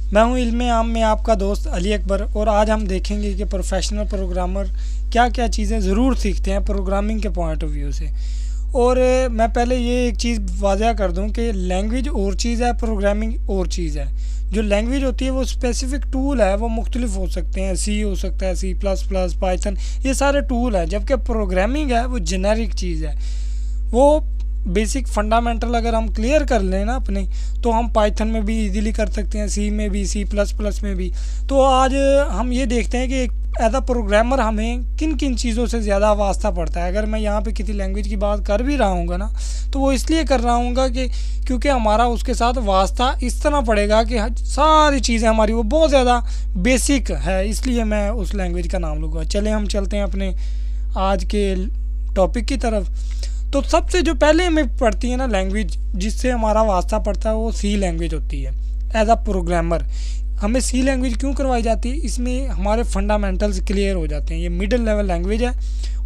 मैं हूं इल्मे आम में आपका दोस्त अली अकबर और आज हम देखेंगे कि प्रोफेशनल प्रोग्रामर क्या क्या चीज़ें ज़रूर सीखते हैं प्रोग्रामिंग के पॉइंट ऑफ व्यू से। और मैं पहले ये एक चीज़ वाज़ह कर दूं कि लैंग्वेज और चीज़ है, प्रोग्रामिंग और चीज़ है। जो लैंग्वेज होती है वो स्पेसिफिक टूल है, वो मुख्तलिफ हो सकते हैं, सी हो सकता है, सी प्लस प्लस, पाइथन, ये सारे टूल हैं। जबकि प्रोग्रामिंग है वो जेनेरिक चीज़ है। वो बेसिक फंडामेंटल अगर हम क्लियर कर लें ना अपने, तो हम पाइथन में भी इजीली कर सकते हैं, सी में भी, सी प्लस प्लस में भी। तो आज हम ये देखते हैं कि एज अ प्रोग्रामर हमें किन किन चीज़ों से ज़्यादा वास्ता पड़ता है। अगर मैं यहाँ पे किसी लैंग्वेज की बात कर भी रहा हूँगा ना, तो वो इसलिए कर रहा हूँगा कि क्योंकि हमारा उसके साथ वास्ता इस तरह पड़ेगा कि सारी चीज़ें हमारी वो बहुत ज़्यादा बेसिक है, इसलिए मैं उस लैंग्वेज का नाम लूँगा। चले हम चलते हैं अपने आज के टॉपिक की तरफ। तो सबसे जो पहले हमें पड़ती है ना लैंग्वेज जिससे हमारा वास्ता पड़ता है, वो सी लैंग्वेज होती है। एज अ प्रोग्रामर हमें सी लैंग्वेज क्यों करवाई जाती है? इसमें हमारे फंडामेंटल्स क्लियर हो जाते हैं। ये मिडिल लेवल लैंग्वेज है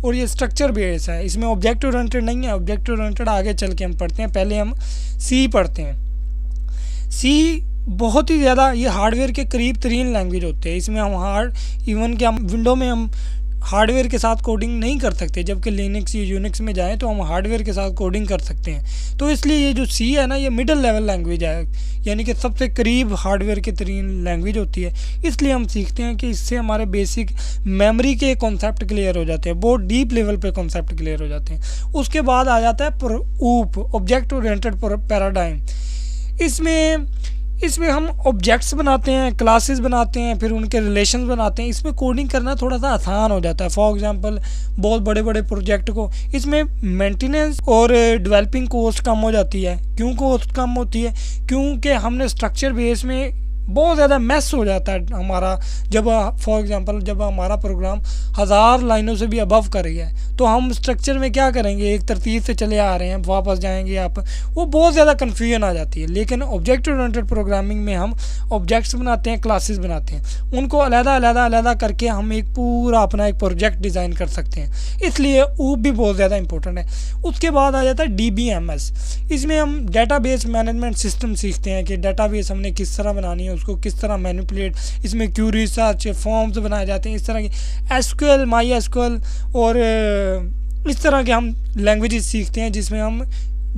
और ये स्ट्रक्चर बेस है। इसमें ऑब्जेक्ट ओरिएंटेड नहीं है, ऑब्जेक्ट ओरिएंटेड आगे चल के हम पढ़ते हैं, पहले हम सी पढ़ते हैं। सी बहुत ही ज़्यादा ये हार्डवेयर के करीब तरीन लैंग्वेज होते हैं। इसमें हम इवन कि हम विंडो में हम हार्डवेयर के साथ कोडिंग नहीं कर सकते, जबकि लिनक्स या यूनिक्स में जाएं तो हम हार्डवेयर के साथ कोडिंग कर सकते हैं। तो इसलिए ये जो सी है ना, ये मिडिल लेवल लैंग्वेज है, यानी कि सबसे करीब हार्डवेयर के तरीन लैंग्वेज होती है। इसलिए हम सीखते हैं कि इससे हमारे बेसिक मेमोरी के कॉन्सेप्ट क्लियर हो जाते हैं, बहुत डीप लेवल पे कॉन्सेप्ट क्लियर हो जाते हैं। उसके बाद आ जाता है ऊप, ऑब्जेक्ट ओरिएंटेड पैराडाइम। इसमें हम ऑब्जेक्ट्स बनाते हैं, क्लासेस बनाते हैं, फिर उनके रिलेशंस बनाते हैं। इसमें कोडिंग करना थोड़ा सा आसान हो जाता है। फॉर एग्जांपल बहुत बड़े बड़े प्रोजेक्ट को इसमें मेंटेनेंस और डेवलपिंग कॉस्ट कम हो जाती है। क्यों कॉस्ट कम होती है? क्योंकि हमने स्ट्रक्चर बेस में बहुत ज़्यादा मैस हो जाता है हमारा। जब फॉर एग्जांपल जब हमारा प्रोग्राम 1000 लाइनों से भी अबव कर रही है, तो हम स्ट्रक्चर में क्या करेंगे, एक तरतीब से चले आ रहे हैं, वापस जाएंगे आप, वो बहुत ज़्यादा कन्फ्यूजन आ जाती है। लेकिन ऑब्जेक्ट ओरिएंटेड प्रोग्रामिंग में हम ऑब्जेक्ट्स बनाते हैं, क्लासेस बनाते हैं, उनको अलग करके हम एक पूरा अपना एक प्रोजेक्ट डिज़ाइन कर सकते हैं। इसलिए ऊप भी बहुत ज़्यादा इंपॉर्टेंट है। उसके बाद आ जाता है DBMS। इसमें हम डेटाबेस मैनेजमेंट सिस्टम सीखते हैं कि डेटाबेस हमने किस तरह बनानी है, उसको किस तरह मैनिपुलेट, इसमें क्यूरी सर्च फॉर्म्स बनाए जाते हैं, इस तरह की SQL, MySQL और इस तरह के हम लैंग्वेजेस सीखते हैं जिसमें हम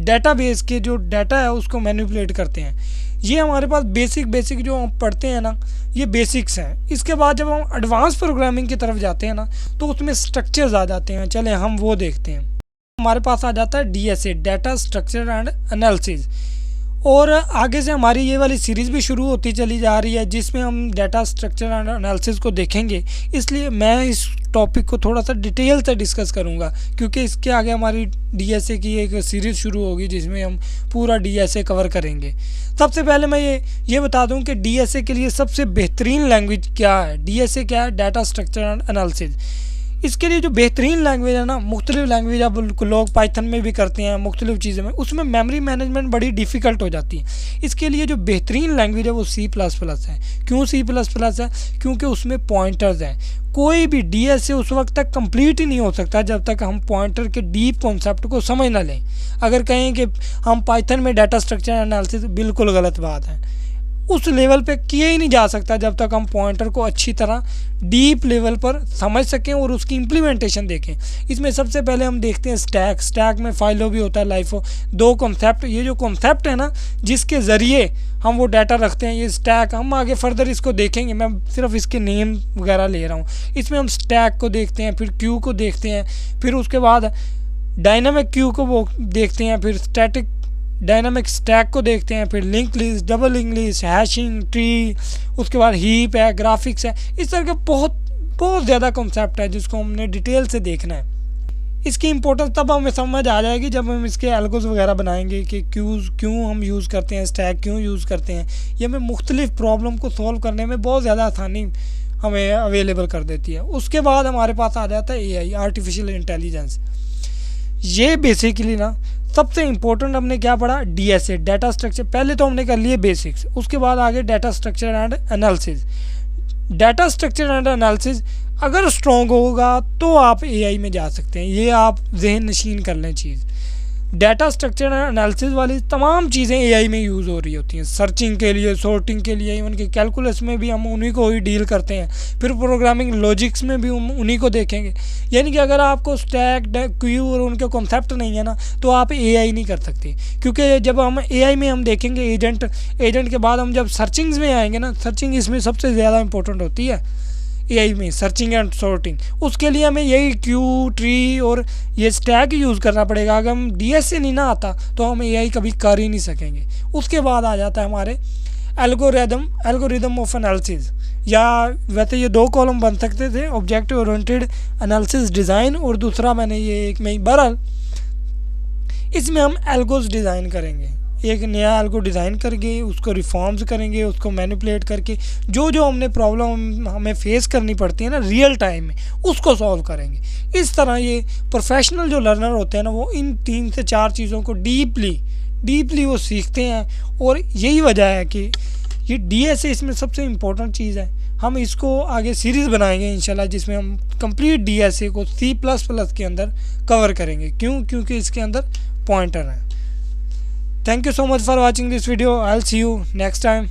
डेटाबेस के जो डाटा है उसको मैनिपुलेट करते हैं। ये हमारे पास बेसिक जो हम पढ़ते हैं ना, ये बेसिक्स हैं। इसके बाद जब हम एडवांस प्रोग्रामिंग की तरफ जाते हैं ना, तो उसमें स्ट्रक्चर्स आ जाते हैं। चले हम वो देखते हैं। हमारे पास आ जाता है DSA, data structure and analysis. और आगे से हमारी ये वाली सीरीज़ भी शुरू होती चली जा रही है जिसमें हम डाटा स्ट्रक्चर एंड एनालिसिस को देखेंगे। इसलिए मैं इस टॉपिक को थोड़ा सा डिटेल से डिस्कस करूंगा, क्योंकि इसके आगे हमारी DSA की एक सीरीज़ शुरू होगी जिसमें हम पूरा DSA कवर करेंगे। सबसे पहले मैं ये बता दूं कि DSA के लिए सबसे बेहतरीन लैंग्वेज क्या है। DSA क्या है? Data structure and analysis. इसके लिए जो बेहतरीन लैंग्वेज है ना, मुख्तलिफ लैंग्वेज अब लोग पाइथन में भी करते हैं, मुख्तलिफ चीज़ों में, उसमें मेमोरी मैनेजमेंट बड़ी डिफ़िकल्ट हो जाती है। इसके लिए जो बेहतरीन लैंग्वेज है वो C++ है। क्यों C++ है? क्योंकि उसमें पॉइंटर्स हैं। कोई भी DSA उस वक्त तक कंप्लीट ही नहीं हो सकता जब तक हम पॉइंटर के डीप कॉन्सेप्ट को समझ ना लें। अगर कहें कि हम पाइथन में डाटा स्ट्रक्चर एनालिसिस, बिल्कुल गलत बात है। उस लेवल पे किया ही नहीं जा सकता जब तक हम पॉइंटर को अच्छी तरह डीप लेवल पर समझ सकें और उसकी इम्प्लीमेंटेशन देखें। इसमें सबसे पहले हम देखते हैं स्टैक में फाइलो भी होता है, लाइफो, दो कॉन्सेप्ट। ये जो कॉन्सेप्ट है ना जिसके ज़रिए हम वो डाटा रखते हैं, ये स्टैक, हम आगे फर्दर इसको देखेंगे, मैं सिर्फ इसके नेम वगैरह ले रहा हूँ। इसमें हम स्टैक को देखते हैं, फिर क्यू को देखते हैं, फिर उसके बाद डायनामिक क्यू को वो देखते हैं, फिर स्टैटिक डायनामिक स्टैक को देखते हैं, फिर link list, double link list, hashing tree, उसके बाद हीप है, ग्राफिक्स है। इस तरह के बहुत ज़्यादा कॉन्सेप्ट है जिसको हमने डिटेल से देखना है। इसकी इंपॉर्टेंस तब हमें समझ आ जाएगी जब हम इसके एल्गोस वगैरह बनाएंगे कि क्यों हम यूज़ करते हैं, स्टैक क्यों यूज़ करते हैं। ये हमें मुख्तलिफ प्रॉब्लम को सॉल्व करने में बहुत ज़्यादा आसानी हमें अवेलेबल कर देती है। उसके बाद हमारे पास आ जाता है AI, आर्टिफिशियल इंटेलिजेंस। ये बेसिकली ना सबसे इम्पोर्टेंट हमने क्या पढ़ा? DSA, data structure. पहले तो हमने कर लिए बेसिक्स, उसके बाद आगे data structure and analysis. Data structure and analysis अगर स्ट्रॉन्ग होगा तो आप AI में जा सकते हैं। ये आप जहन नशीन कर लें चीज़। डाटा स्ट्रक्चर एनालिसिस वाली तमाम चीज़ें एआई में यूज़ हो रही होती हैं, सर्चिंग के लिए, सॉर्टिंग के लिए, इवन कि कैलकुलस में भी हम उन्हीं को ही डील करते हैं, फिर प्रोग्रामिंग लॉजिक्स में भी हम उन्हीं को देखेंगे। यानी कि अगर आपको स्टैक, क्यू और उनके कॉन्सेप्ट नहीं है ना, तो आप एआई नहीं कर सकते। क्योंकि जब हम एआई में हम देखेंगे एजेंट के बाद हम जब सर्चिंग्स में आएंगे ना, सर्चिंग इसमें सबसे ज़्यादा इंपॉर्टेंट होती है एआई में, सर्चिंग एंड सॉर्टिंग। उसके लिए हमें यही क्यू, ट्री और ये स्टैक यूज़ करना पड़ेगा। अगर हम डीएस से नहीं ना आता तो हम एआई कभी कर ही नहीं सकेंगे। उसके बाद आ जाता है हमारे एल्गोरिदम ऑफ एनालिसिस, या वैसे ये 2 कॉलम बन सकते थे, ऑब्जेक्टिव ओरिएंटेड एनालिसिस डिज़ाइन, और दूसरा मैंने ये एक में ही बहरहाल इसमें हम एल्गोज डिज़ाइन करेंगे, एक नया एल्गो डिज़ाइन करके उसको रिफॉर्म्स करेंगे, उसको मैनिपुलेट करके जो जो हमने प्रॉब्लम हमें फेस करनी पड़ती है ना रियल टाइम में, उसको सॉल्व करेंगे। इस तरह ये प्रोफेशनल जो लर्नर होते हैं ना, वो इन 3 से 4 चीज़ों को डीपली वो सीखते हैं। और यही वजह है कि ये डीएस इसमें सबसे इम्पोर्टेंट चीज़ है। हम इसको आगे सीरीज़ बनाएंगे इंशाल्लाह, जिसमें हम कंप्लीट डीएसए को C++ के अंदर कवर करेंगे। क्योंकि इसके अंदर पॉइंटर है। Thank you so much for watching this video. I'll see you next time.